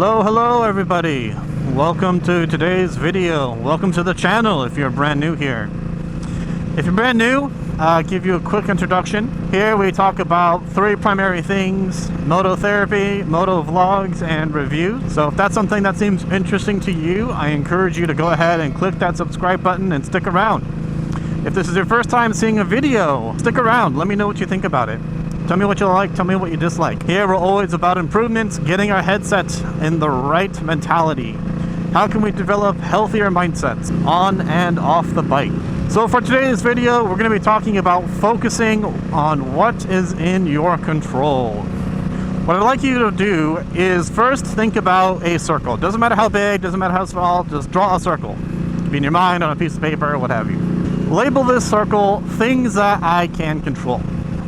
Hello everybody. Welcome to today's video. Welcome to the channel if you're brand new here. If you're brand new, I'll give you a quick introduction. Here we talk about three primary things: Mototherapy, moto vlogs, and reviews. So if that's something that seems interesting to you, I encourage you to go ahead and click that subscribe button and stick around. If this is your first time seeing a video, stick around. Let me know what you think about it. Tell me what you like, tell me what you dislike. Here we're always about improvements, getting our headsets in the right mentality. How can we develop healthier mindsets on and off the bike? So for today's video, we're going to be talking about focusing on what is in your control. What I'd like you to do is first think about a circle. Doesn't matter how big, doesn't matter how small, just draw a circle. It could be in your mind, on a piece of paper, what have you. Label this circle things that I can control.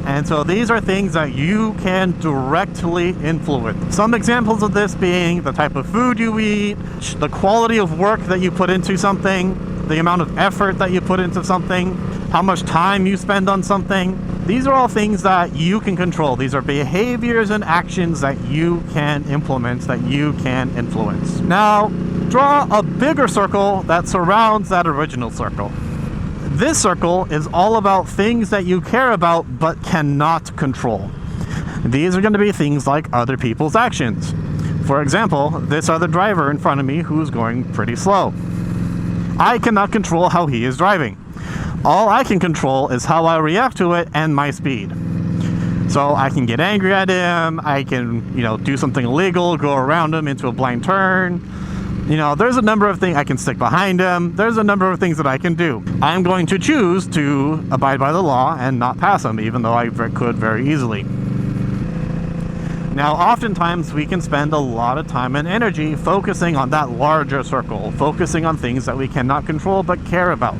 And so these are things that you can directly influence. Some examples of this being the type of food you eat, the quality of work that you put into something, the amount of effort that you put into something, how much time you spend on something. These are all things that you can control. These are behaviors and actions that you can implement, that you can influence. Now, draw a bigger circle that surrounds that original circle. This circle is all about things that you care about but cannot control. These are going to be things like other people's actions. For example, this other driver in front of me who's going pretty slow. I cannot control how he is driving. All I can control is how I react to it and my speed. So I can get angry at him, I can, do something illegal, go around him into a blind turn. There's a number of things. I can stick behind him. There's a number of things that I can do. I'm going to choose to abide by the law and not pass him, even though I could very easily. Now, oftentimes we can spend a lot of time and energy focusing on that larger circle, focusing on things that we cannot control but care about.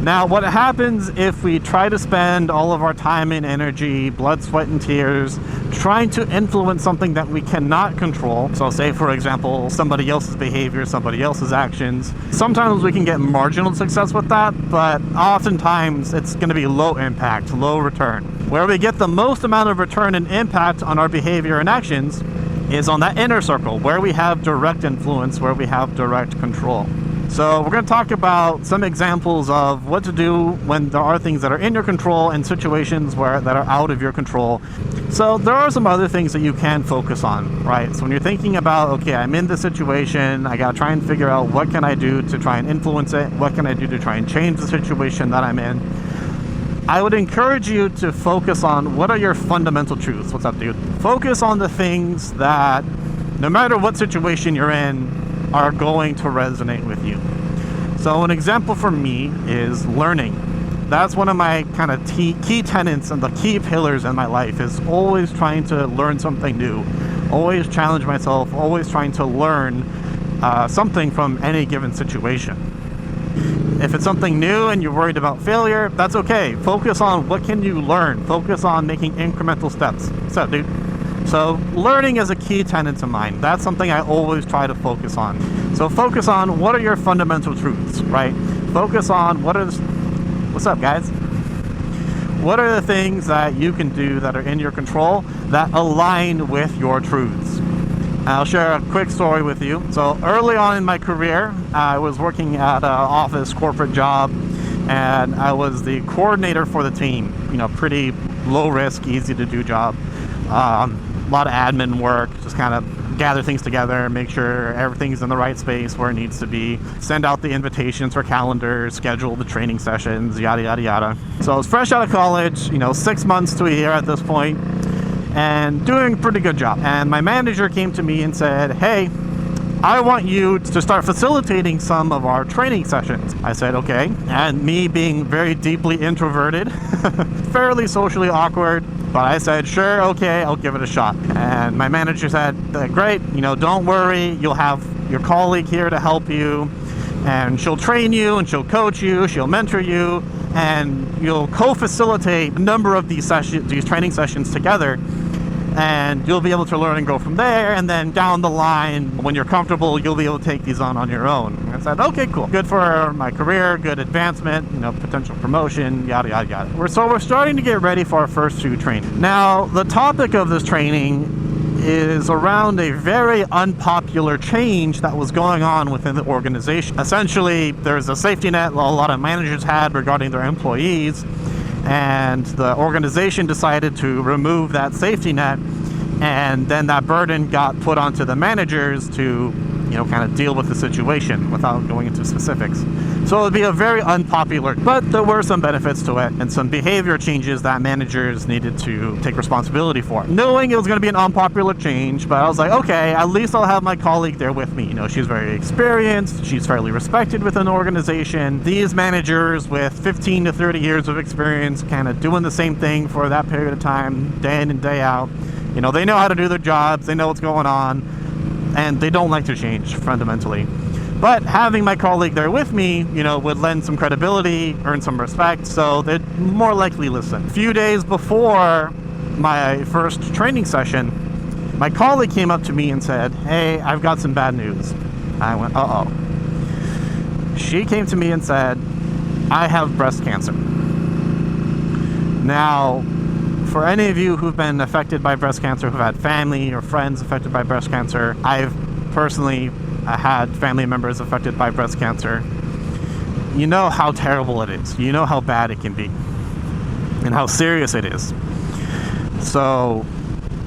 Now, what happens if we try to spend all of our time and energy, blood, sweat, and tears, trying to influence something that we cannot control? So say, for example, somebody else's behavior, somebody else's actions. Sometimes we can get marginal success with that, but oftentimes it's going to be low impact, low return. Where we get the most amount of return and impact on our behavior and actions is on that inner circle, where we have direct influence, where we have direct control. So we're going to talk about some examples of what to do when there are things that are in your control and situations that are out of your control. So there are some other things that you can focus on, right? So when you're thinking about, okay, I'm in this situation, I got to try and figure out what can I do to try and influence it? What can I do to try and change the situation that I'm in? I would encourage you to focus on what are your fundamental truths. What's up, dude? Focus on the things that, no matter what situation you're in, are going to resonate with you. So an example for me is learning. That's one of my kind of key tenets and the key pillars in my life, is always trying to learn something new, always challenge myself, always trying to learn something from any given situation. If it's something new and you're worried about failure, that's okay. Focus on what can you learn. Focus on making incremental steps. What's up, dude? So learning is a key tenet of mine. That's something I always try to focus on. So focus on what are your fundamental truths, right? Focus on what's up, guys? What are the things that you can do that are in your control that align with your truths? I'll share a quick story with you. So early on in my career, I was working at an office corporate job, and I was the coordinator for the team. Pretty low risk, easy to do job. A lot of admin work, just kind of gather things together, make sure everything's in the right space where it needs to be, send out the invitations for calendars, schedule the training sessions, yada, yada, yada. So I was fresh out of college, 6 months to a year at this point, and doing a pretty good job. And my manager came to me and said, hey, I want you to start facilitating some of our training sessions. I said, okay. And me being very deeply introverted, fairly socially awkward, but I said, sure, okay, I'll give it a shot. And my manager said, great, don't worry, you'll have your colleague here to help you, and she'll train you, and she'll coach you, she'll mentor you, and you'll co-facilitate a number of these training sessions together. And you'll be able to learn and go from there, and then down the line, when you're comfortable, you'll be able to take these on your own. And I said, okay, cool. Good for my career, good advancement, potential promotion, yada, yada, yada. So we're starting to get ready for our first 2 training. Now, the topic of this training is around a very unpopular change that was going on within the organization. Essentially, there's a safety net a lot of managers had regarding their employees, and the organization decided to remove that safety net, and then that burden got put onto the managers to, kind of deal with the situation without going into specifics. So it would be a very unpopular, but there were some benefits to it and some behavior changes that managers needed to take responsibility for. Knowing it was going to be an unpopular change, but I was like, okay, at least I'll have my colleague there with me. She's very experienced, she's fairly respected within the organization. These managers with 15 to 30 years of experience kind of doing the same thing for that period of time, day in and day out. They know how to do their jobs, they know what's going on, and they don't like to change fundamentally. But having my colleague there with me, would lend some credibility, earn some respect, so they'd more likely listen. A few days before my first training session, my colleague came up to me and said, "Hey, I've got some bad news." I went, "Uh-oh." She came to me and said, "I have breast cancer." Now, for any of you who've been affected by breast cancer, who've had family or friends affected by breast cancer, I've personally had family members affected by breast cancer. You know how terrible it is. You know how bad it can be and how serious it is. So,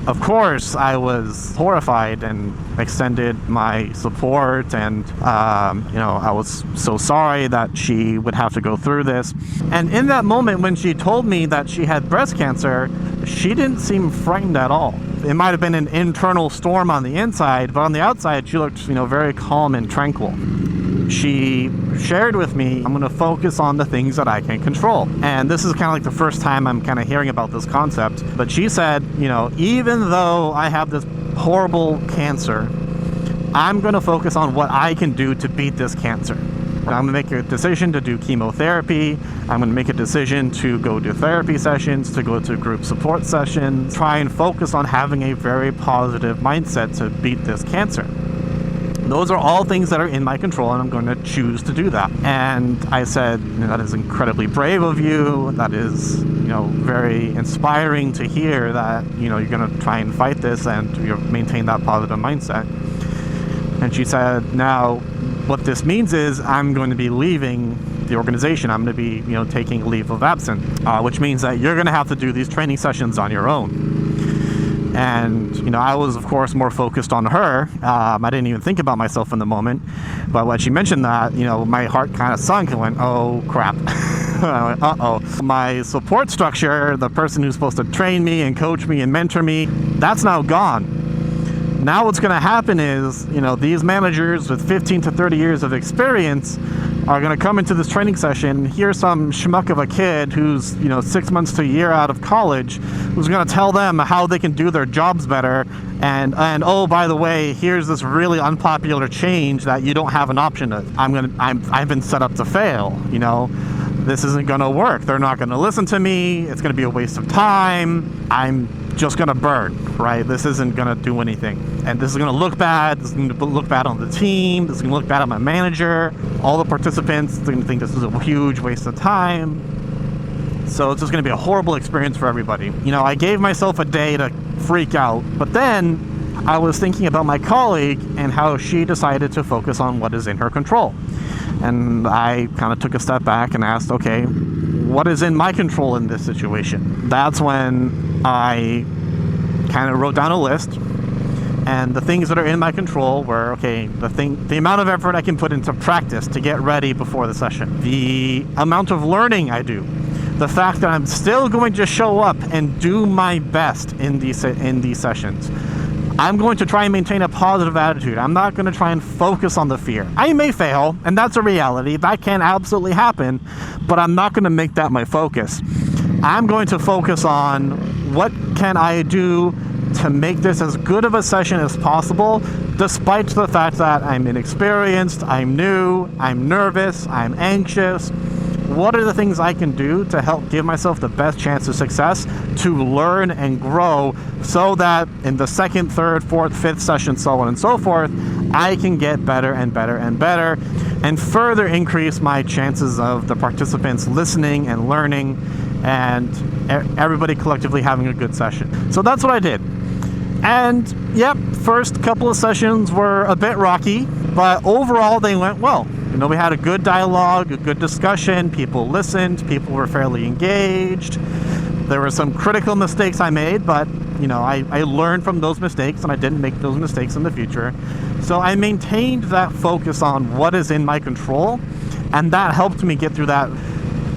of course, I was horrified and extended my support, and I was so sorry that she would have to go through this. And in that moment when she told me that she had breast cancer, she didn't seem frightened at all. It might have been an internal storm on the inside, but on the outside she looked very calm and tranquil. She shared with me, I'm going to focus on the things that I can control. And this is kind of like the first time I'm kind of hearing about this concept. But she said, even though I have this horrible cancer, I'm going to focus on what I can do to beat this cancer. I'm going to make a decision to do chemotherapy. I'm going to make a decision to go to therapy sessions, to go to group support sessions, try and focus on having a very positive mindset to beat this cancer. Those are all things that are in my control, and I'm going to choose to do that. And I said, that is incredibly brave of you. That is, very inspiring to hear that, you're going to try and fight this and maintain that positive mindset. And she said, now, what this means is I'm going to be leaving the organization. I'm going to be, taking a leave of absence, which means that you're going to have to do these training sessions on your own. And, I was, of course, more focused on her. I didn't even think about myself in the moment. But when she mentioned that, my heart kind of sunk and went, oh, crap. I went, uh-oh. My support structure, the person who's supposed to train me and coach me and mentor me, that's now gone. Now what's going to happen is, these managers with 15 to 30 years of experience are going to come into this training session. Here's some schmuck of a kid who's, 6 months to a year out of college, who's going to tell them how they can do their jobs better. And oh, by the way, here's this really unpopular change that you don't have an option to. I've been set up to fail. This isn't going to work. They're not going to listen to me. It's going to be a waste of time. I'm just going to burn, right? This isn't going to do anything. And this is going to look bad. This is going to look bad on the team. This is going to look bad on my manager. All the participants are going to think this is a huge waste of time. So it's just going to be a horrible experience for everybody. I gave myself a day to freak out, but then I was thinking about my colleague and how she decided to focus on what is in her control. And I kind of took a step back and asked, okay, what is in my control in this situation? That's when I kind of wrote down a list, and the things that are in my control were, okay, the amount of effort I can put into practice to get ready before the session, the amount of learning I do, the fact that I'm still going to show up and do my best in these sessions. I'm going to try and maintain a positive attitude. I'm not going to try and focus on the fear. I may fail, and that's a reality. That can absolutely happen, but I'm not going to make that my focus. I'm going to focus on what can I do to make this as good of a session as possible, despite the fact that I'm inexperienced, I'm new, I'm nervous, I'm anxious. What are the things I can do to help give myself the best chance of success, to learn and grow, so that in the second, third, fourth, fifth session, so on and so forth, I can get better and better and better, and further increase my chances of the participants listening and learning, and everybody collectively having a good session. So that's what I did. And yep, first couple of sessions were a bit rocky, but overall they went well. You know, we had a good dialogue, a good discussion, people listened, people were fairly engaged. There were some critical mistakes I made, but you know, I learned from those mistakes and I didn't make those mistakes in the future. So I maintained that focus on what is in my control, and that helped me get through that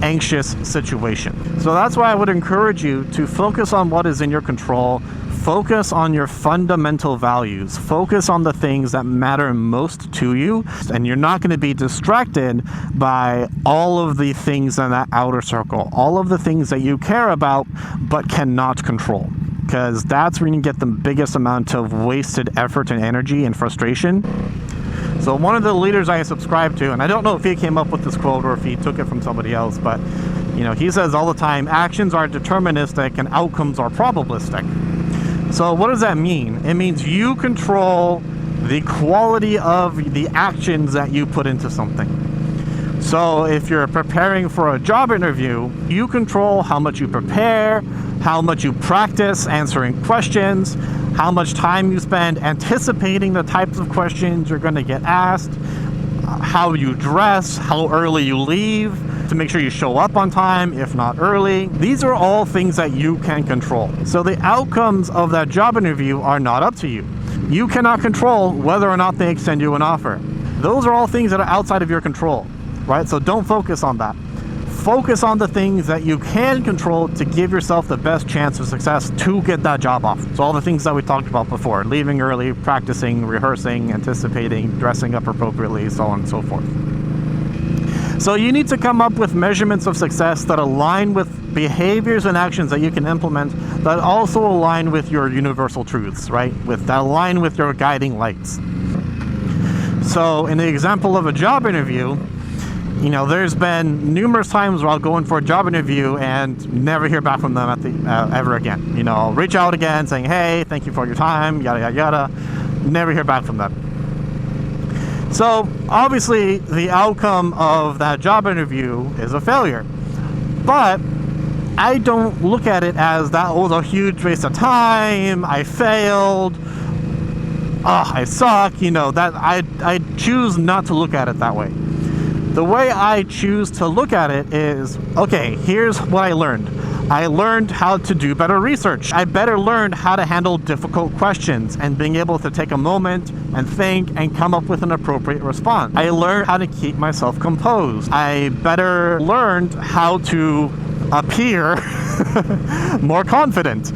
anxious situation. So that's why I would encourage you to focus on what is in your control. Focus on your fundamental values. Focus on the things that matter most to you, and you're not going to be distracted by all of the things in that outer circle, all of the things that you care about but cannot control, because that's when you get the biggest amount of wasted effort and energy and frustration. So one of the leaders I subscribe to, and I don't know if he came up with this quote or if he took it from somebody else, but you know, he says all the time, actions are deterministic and outcomes are probabilistic. So what does that mean? It means you control the quality of the actions that you put into something. So if you're preparing for a job interview, you control how much you prepare, how much you practice answering questions, how much time you spend anticipating the types of questions you're going to get asked, how you dress, how early you leave, to make sure you show up on time, if not early. These are all things that you can control. So the outcomes of that job interview are not up to you. You cannot control whether or not they extend you an offer. Those are all things that are outside of your control, right? So don't focus on that. Focus on the things that you can control to give yourself the best chance of success to get that job offer. So all the things that we talked about before, leaving early, practicing, rehearsing, anticipating, dressing up appropriately, so on and so forth. So you need to come up with measurements of success that align with behaviors and actions that you can implement that also align with your universal truths, right? That align with your guiding lights. So in the example of a job interview, you know, there's been numerous times where I'll go in for a job interview and never hear back from them ever again. You know, I'll reach out again saying, hey, thank you for your time, yada, yada, yada. Never hear back from them. So obviously the outcome of that job interview is a failure, but I don't look at it as that was a huge waste of time, I failed, I suck, you know, that I choose not to look at it that way. The way I choose to look at it is, okay, here's what I learned. I learned how to do better research. I better learned how to handle difficult questions and being able to take a moment and think and come up with an appropriate response. I learned how to keep myself composed. I better learned how to appear more confident.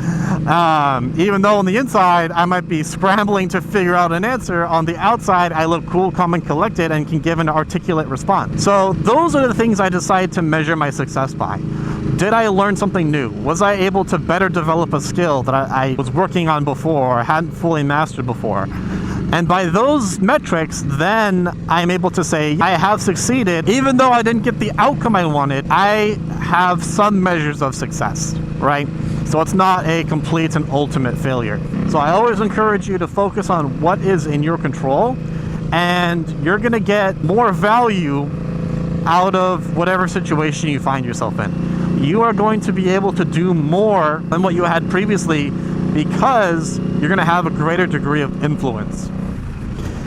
Even though on the inside I might be scrambling to figure out an answer, on the outside I look cool, calm, and collected and can give an articulate response. So those are the things I decide to measure my success by. Did I learn something new? Was I able to better develop a skill that I was working on before or hadn't fully mastered before? And by those metrics, then I'm able to say, I have succeeded. Even though I didn't get the outcome I wanted, I have some measures of success, right? So it's not a complete and ultimate failure. So I always encourage you to focus on what is in your control, and you're gonna get more value out of whatever situation you find yourself in. You are going to be able to do more than what you had previously because you're going to have a greater degree of influence.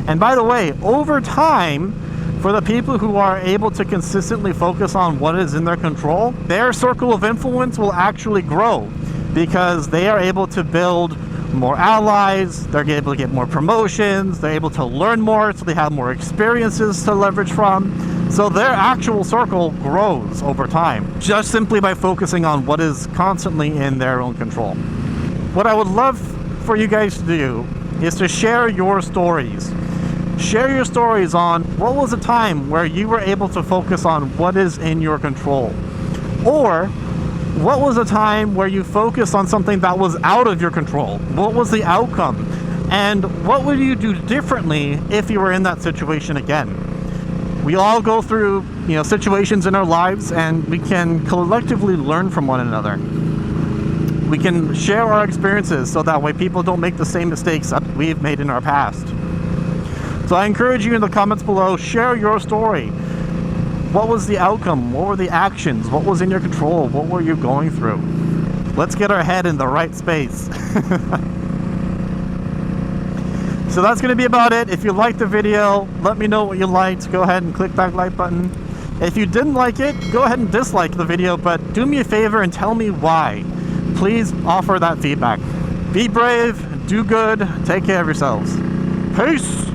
And by the way, over time, for the people who are able to consistently focus on what is in their control, their circle of influence will actually grow because they are able to build more allies, they're able to get more promotions, they're able to learn more, so they have more experiences to leverage from. So their actual circle grows over time, just simply by focusing on what is constantly in their own control. What I would love for you guys to do is to share your stories. Share your stories on what was a time where you were able to focus on what is in your control. Or what was a time where you focused on something that was out of your control? What was the outcome? And what would you do differently if you were in that situation again? We all go through, situations in our lives, and we can collectively learn from one another. We can share our experiences so that way people don't make the same mistakes that we've made in our past. So I encourage you in the comments below, share your story. What was the outcome? What were the actions? What was in your control? What were you going through? Let's get our head in the right space. So that's going to be about it. If you liked the video, let me know what you liked. Go ahead and click that like button. If you didn't like it, go ahead and dislike the video, but do me a favor and tell me why. Please offer that feedback. Be brave, do good, take care of yourselves. Peace!